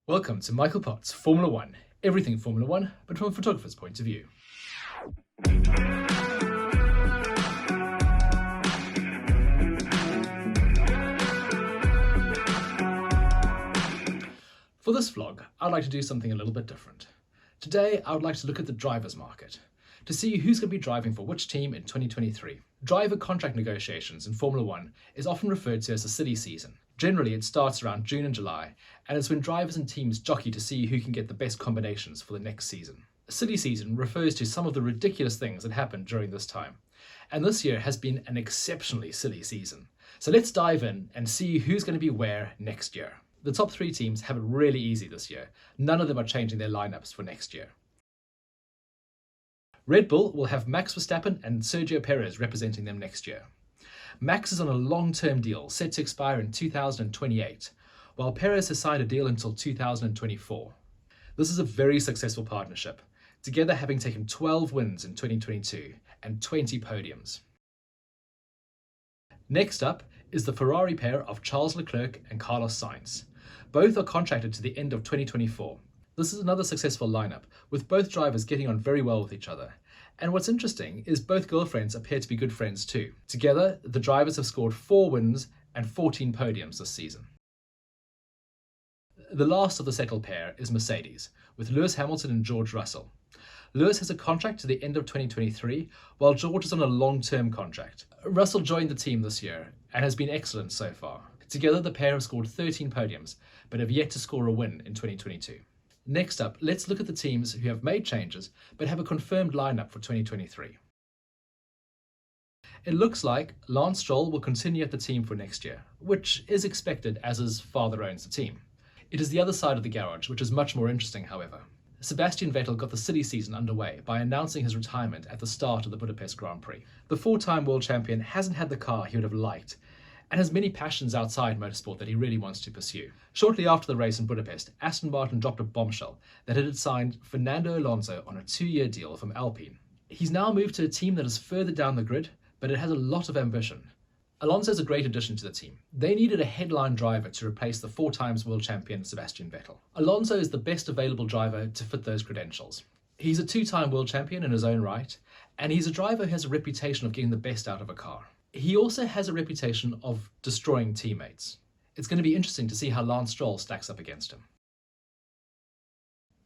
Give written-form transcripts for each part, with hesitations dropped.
Welcome to Michael Pott's Formula 1, everything Formula 1, but from a photographer's point of view. For this vlog, I'd like to do something a little bit different. Today, I would like to look at the drivers market, to see who's going to be driving for which team in 2023. Driver contract negotiations in Formula 1 is often referred to as the silly season. Generally, it starts around June and July, and it's when drivers and teams jockey to see who can get the best combinations for the next season. A silly season refers to some of the ridiculous things that happened during this time, and this year has been an exceptionally silly season. So let's dive in and see who's going to be where next year. The top three teams have it really easy this year. None of them are changing their lineups for next year. Red Bull will have Max Verstappen and Sergio Perez representing them next year. Max is on a long-term deal set to expire in 2028, while Perez has signed a deal until 2024. This is a very successful partnership, together having taken 12 wins in 2022 and 20 podiums. Next up is the Ferrari pair of Charles Leclerc and Carlos Sainz. Both are contracted to the end of 2024. This is another successful lineup, with both drivers getting on very well with each other. And what's interesting is both girlfriends appear to be good friends too. Together, the drivers have scored 4 wins and 14 podiums this season. The last of the settled pair is Mercedes, with Lewis Hamilton and George Russell. Lewis has a contract to the end of 2023, while George is on a long-term contract. Russell joined the team this year and has been excellent so far. Together, the pair have scored 13 podiums, but have yet to score a win in 2022. Next up, let's look at the teams who have made changes but have a confirmed lineup for 2023. It looks like Lance Stroll will continue at the team for next year, which is expected as his father owns the team. It is the other side of the garage, which is much more interesting, however. Sebastian Vettel got the silly season underway by announcing his retirement at the start of the Budapest Grand Prix. The 4-time world champion hasn't had the car he would have liked, and has many passions outside motorsport that he really wants to pursue. Shortly after the race in Budapest, Aston Martin dropped a bombshell that it had signed Fernando Alonso on a 2-year deal from Alpine. He's now moved to a team that is further down the grid, but it has a lot of ambition. Alonso is a great addition to the team. They needed a headline driver to replace the 4-times world champion Sebastian Vettel. Alonso is the best available driver to fit those credentials. He's a 2-time world champion in his own right, and he's a driver who has a reputation of getting the best out of a car. He also has a reputation of destroying teammates. It's going to be interesting to see how Lance Stroll stacks up against him.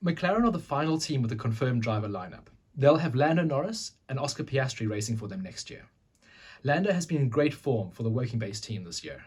McLaren are the final team with a confirmed driver lineup. They'll have Lando Norris and Oscar Piastri racing for them next year. Lando has been in great form for the working base team this year.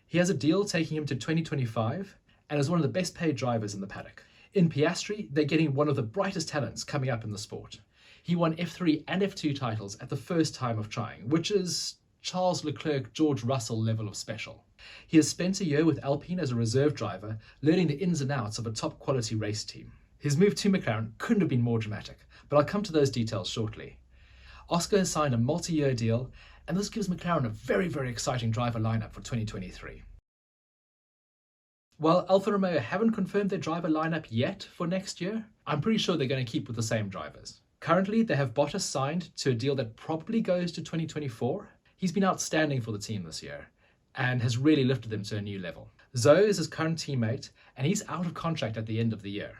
He has a deal taking him to 2025 and is one of the best paid drivers in the paddock. In Piastri, they're getting one of the brightest talents coming up in the sport. He won F3 and F2 titles at the first time of trying, which is Charles Leclerc, George Russell level of special. He has spent a year with Alpine as a reserve driver, learning the ins and outs of a top quality race team. His move to McLaren couldn't have been more dramatic, but I'll come to those details shortly. Oscar has signed a multi-year deal, and this gives McLaren a very, very exciting driver lineup for 2023. While Alfa Romeo haven't confirmed their driver lineup yet for next year, I'm pretty sure they're going to keep with the same drivers. Currently, they have Bottas signed to a deal that probably goes to 2024. He's been outstanding for the team this year and has really lifted them to a new level. Zoe is his current teammate and he's out of contract at the end of the year.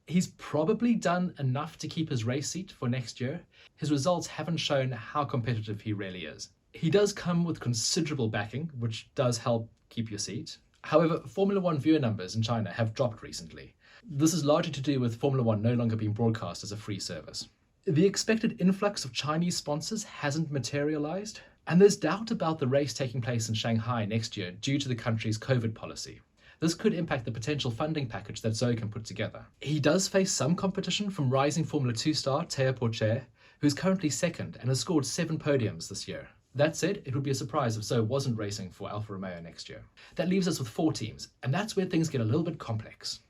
He's probably done enough to keep his race seat for next year. His results haven't shown how competitive he really is. He does come with considerable backing, which does help keep your seat. However, Formula 1 viewer numbers in China have dropped recently. This is largely to do with Formula 1 no longer being broadcast as a free service. The expected influx of Chinese sponsors hasn't materialized, and there's doubt about the race taking place in Shanghai next year due to the country's COVID policy. This could impact the potential funding package that Zoe can put together. He does face some competition from rising Formula 2 star Théo Pourchaire, who's currently second and has scored 7 podiums this year. That said, it would be a surprise if Zoe wasn't racing for Alfa Romeo next year. That leaves us with 4 teams, and that's where things get a little bit complex.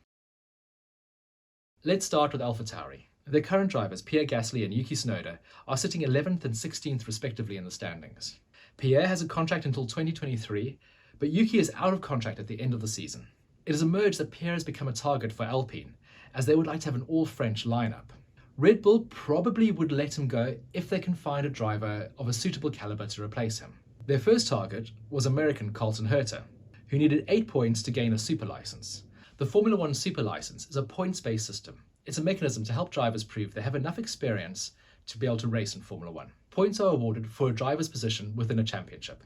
Let's start with Alphatauri. Their current drivers, Pierre Gasly and Yuki Tsunoda, are sitting 11th and 16th respectively in the standings. Pierre has a contract until 2023, but Yuki is out of contract at the end of the season. It has emerged that Pierre has become a target for Alpine, as they would like to have an all-French lineup. Red Bull probably would let him go if they can find a driver of a suitable caliber to replace him. Their first target was American Colton Herta, who needed 8 points to gain a super license. The Formula 1 Super License is a points-based system. It's a mechanism to help drivers prove they have enough experience to be able to race in Formula 1. Points are awarded for a driver's position within a championship.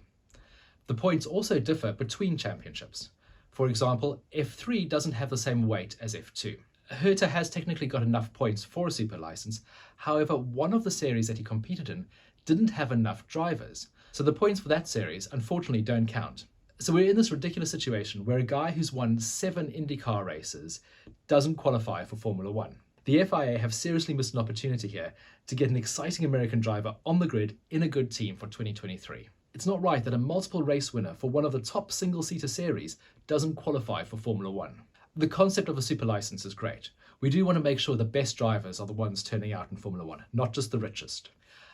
The points also differ between championships. For example, F3 doesn't have the same weight as F2. Herta has technically got enough points for a super license, however, one of the series that he competed in didn't have enough drivers, so the points for that series unfortunately don't count. So we're in this ridiculous situation where a guy who's won 7 IndyCar races doesn't qualify for Formula 1. The FIA have seriously missed an opportunity here to get an exciting American driver on the grid in a good team for 2023. It's not right that a multiple race winner for one of the top single-seater series doesn't qualify for Formula 1. The concept of a super license is great. We do want to make sure the best drivers are the ones turning out in Formula 1, not just the richest.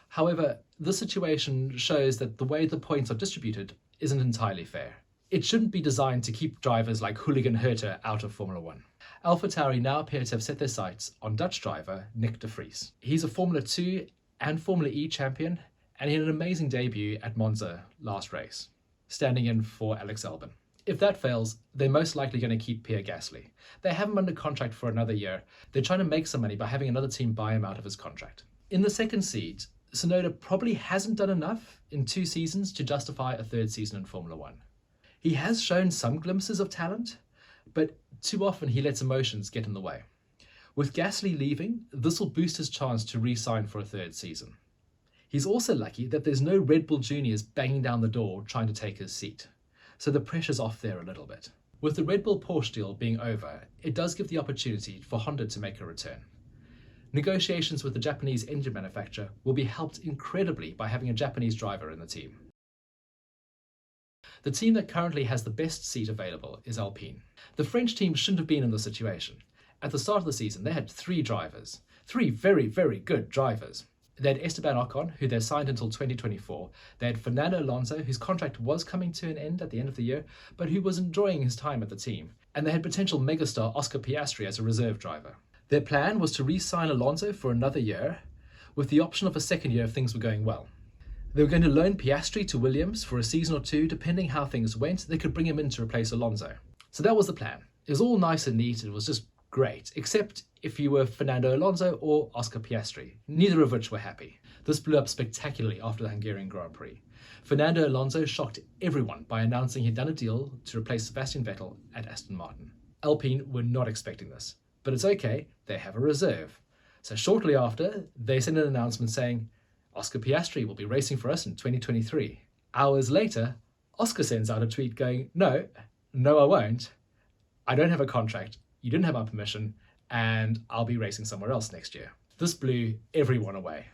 However, this situation shows that the way the points are distributed isn't entirely fair. It shouldn't be designed to keep drivers like hooligan Herta out of Formula 1. Alphatauri now appear to have set their sights on Dutch driver Nick de Vries. He's a Formula 2 and Formula E champion, and he had an amazing debut at Monza last race, standing in for Alex Albon. If that fails, they're most likely going to keep Pierre Gasly. They have him under contract for another year. They're trying to make some money by having another team buy him out of his contract. In the second seat, Tsunoda probably hasn't done enough in 2 seasons to justify a 3rd season in Formula 1. He has shown some glimpses of talent, but too often he lets emotions get in the way. With Gasly leaving, this will boost his chance to re-sign for a 3rd season. He's also lucky that there's no Red Bull juniors banging down the door trying to take his seat, so the pressure's off there a little bit. With the Red Bull Porsche deal being over, it does give the opportunity for Honda to make a return. Negotiations with the Japanese engine manufacturer will be helped incredibly by having a Japanese driver in the team. The team that currently has the best seat available is Alpine. The French team shouldn't have been in this situation. At the start of the season, they had 3 drivers. 3 very, very good drivers. They had Esteban Ocon, who they signed until 2024. They had Fernando Alonso, whose contract was coming to an end at the end of the year, but who was enjoying his time at the team. And they had potential megastar Oscar Piastri as a reserve driver. Their plan was to re-sign Alonso for another year, with the option of a 2nd year if things were going well. They were going to loan Piastri to Williams for a season or 2, depending how things went. They could bring him in to replace Alonso. So that was the plan. It was all nice and neat. It was just great, except if you were Fernando Alonso or Oscar Piastri, neither of which were happy. This blew up spectacularly after the Hungarian Grand Prix. Fernando Alonso shocked everyone by announcing he'd done a deal to replace Sebastian Vettel at Aston Martin. Alpine were not expecting this, but it's okay, they have a reserve. So shortly after, they sent an announcement saying, Oscar Piastri will be racing for us in 2023. Hours later, Oscar sends out a tweet going, no, I won't. I don't have a contract. You didn't have my permission, and I'll be racing somewhere else next year. This blew everyone away.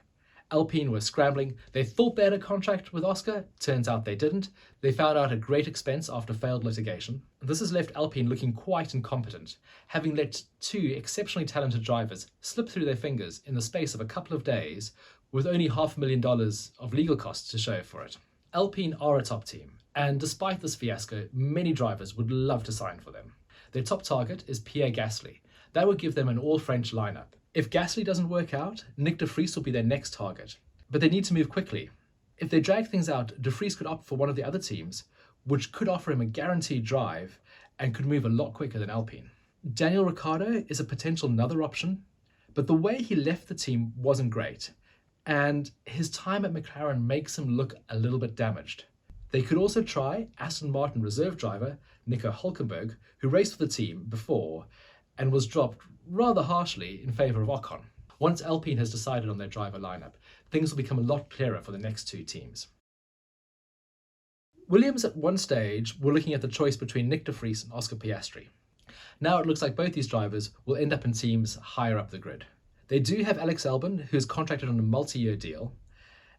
Alpine were scrambling. They thought they had a contract with Oscar. Turns out they didn't. They found out at great expense after failed litigation. This has left Alpine looking quite incompetent, having let 2 exceptionally talented drivers slip through their fingers in the space of a couple of days with only $500,000 of legal costs to show for it. Alpine are a top team, and despite this fiasco, many drivers would love to sign for them. Their top target is Pierre Gasly. That would give them an all-French lineup. If Gasly doesn't work out, Nick de Vries will be their next target. But they need to move quickly. If they drag things out, de Vries could opt for one of the other teams, which could offer him a guaranteed drive and could move a lot quicker than Alpine. Daniel Ricciardo is a potential another option, but the way he left the team wasn't great, and his time at McLaren makes him look a little bit damaged. They could also try Aston Martin reserve driver Nico Hülkenberg, who raced for the team before and was dropped rather harshly in favour of Ocon. Once Alpine has decided on their driver lineup, things will become a lot clearer for the next 2 teams. Williams at one stage were looking at the choice between Nick de Vries and Oscar Piastri. Now it looks like both these drivers will end up in teams higher up the grid. They do have Alex Albon, who is contracted on a multi-year deal,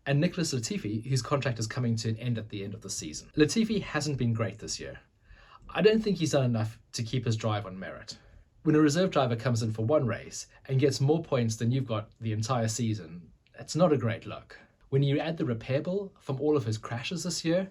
and Nicholas Latifi, whose contract is coming to an end at the end of the season. Latifi hasn't been great this year. I don't think he's done enough to keep his drive on merit. When a reserve driver comes in for one race and gets more points than you've got the entire season, that's not a great look. When you add the repair bill from all of his crashes this year,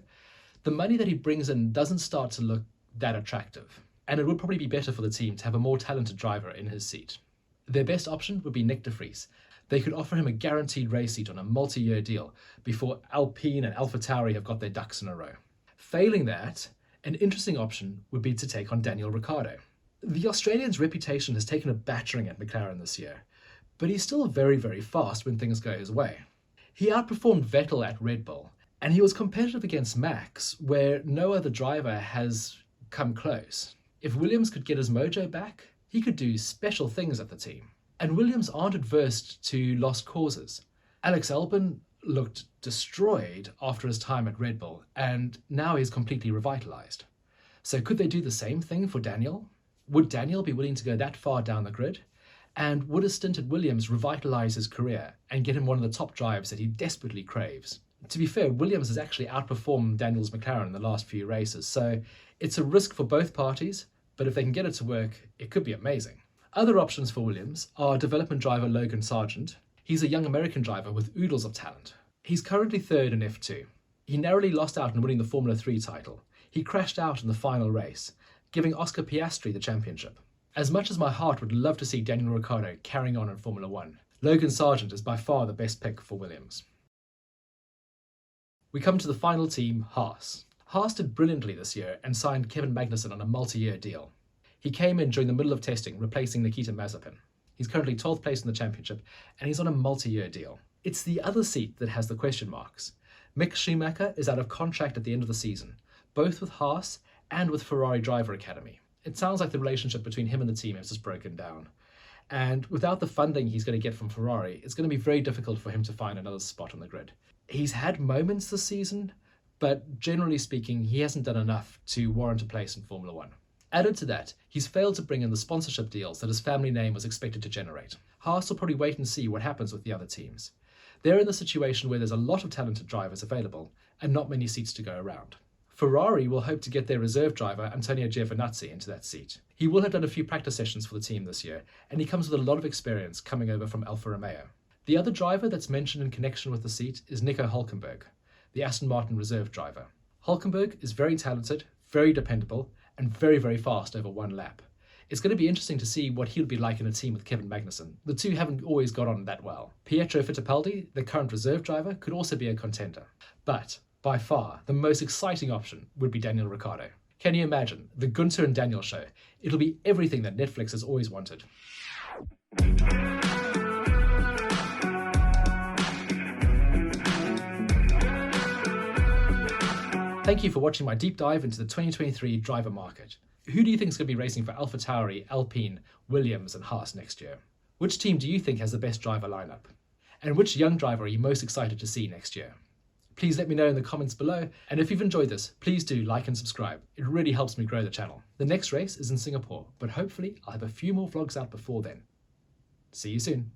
the money that he brings in doesn't start to look that attractive. And it would probably be better for the team to have a more talented driver in his seat. Their best option would be Nick de Vries. They could offer him a guaranteed race seat on a multi-year deal before Alpine and Alphatauri have got their ducks in a row. Failing that, an interesting option would be to take on Daniel Ricciardo. The Australian's reputation has taken a battering at McLaren this year, but he's still very, very fast when things go his way. He outperformed Vettel at Red Bull, and he was competitive against Max, where no other driver has come close. If Williams could get his mojo back, he could do special things at the team. And Williams aren't adverse to lost causes. Alex Albon looked destroyed after his time at Red Bull, and now he's completely revitalized. So could they do the same thing for Daniel? Would Daniel be willing to go that far down the grid? And would a stint at Williams revitalize his career and get him one of the top drives that he desperately craves? To be fair, Williams has actually outperformed Daniel's McLaren in the last few races, so it's a risk for both parties, but if they can get it to work, it could be amazing. Other options for Williams are development driver Logan Sargent. He's a young American driver with oodles of talent. He's currently third in F2. He narrowly lost out on winning the Formula 3 title. He crashed out in the final race, giving Oscar Piastri the championship. As much as my heart would love to see Daniel Ricciardo carrying on in Formula 1, Logan Sargent is by far the best pick for Williams. We come to the final team, Haas. Haas did brilliantly this year and signed Kevin Magnussen on a multi-year deal. He came in during the middle of testing, replacing Nikita Mazepin. He's currently 12th place in the championship, and he's on a multi-year deal. It's the other seat that has the question marks. Mick Schumacher is out of contract at the end of the season, both with Haas and with Ferrari Driver Academy. It sounds like the relationship between him and the team has just broken down. And without the funding he's going to get from Ferrari, it's going to be very difficult for him to find another spot on the grid. He's had moments this season, but generally speaking, he hasn't done enough to warrant a place in Formula 1. Added to that, he's failed to bring in the sponsorship deals that his family name was expected to generate. Haas will probably wait and see what happens with the other teams. They're in the situation where there's a lot of talented drivers available and not many seats to go around. Ferrari will hope to get their reserve driver Antonio Giovinazzi into that seat. He will have done a few practice sessions for the team this year, and he comes with a lot of experience coming over from Alfa Romeo. The other driver that's mentioned in connection with the seat is Nico Hülkenberg, the Aston Martin reserve driver. Hülkenberg is very talented, very dependable, and very, very fast over one lap. It's going to be interesting to see what he'll be like in a team with Kevin Magnussen. The two haven't always got on that well. Pietro Fittipaldi, the current reserve driver, could also be a contender. But by far, the most exciting option would be Daniel Ricciardo. Can you imagine? The Gunther and Daniel show. It'll be everything that Netflix has always wanted. Thank you for watching my deep dive into the 2023 driver market. Who do you think is going to be racing for Alphatauri, Alpine, Williams and Haas next year? Which team do you think has the best driver lineup? And which young driver are you most excited to see next year? Please let me know in the comments below, and if you've enjoyed this, please do like and subscribe. It really helps me grow the channel. The next race is in Singapore, but hopefully I'll have a few more vlogs out before then. See you soon.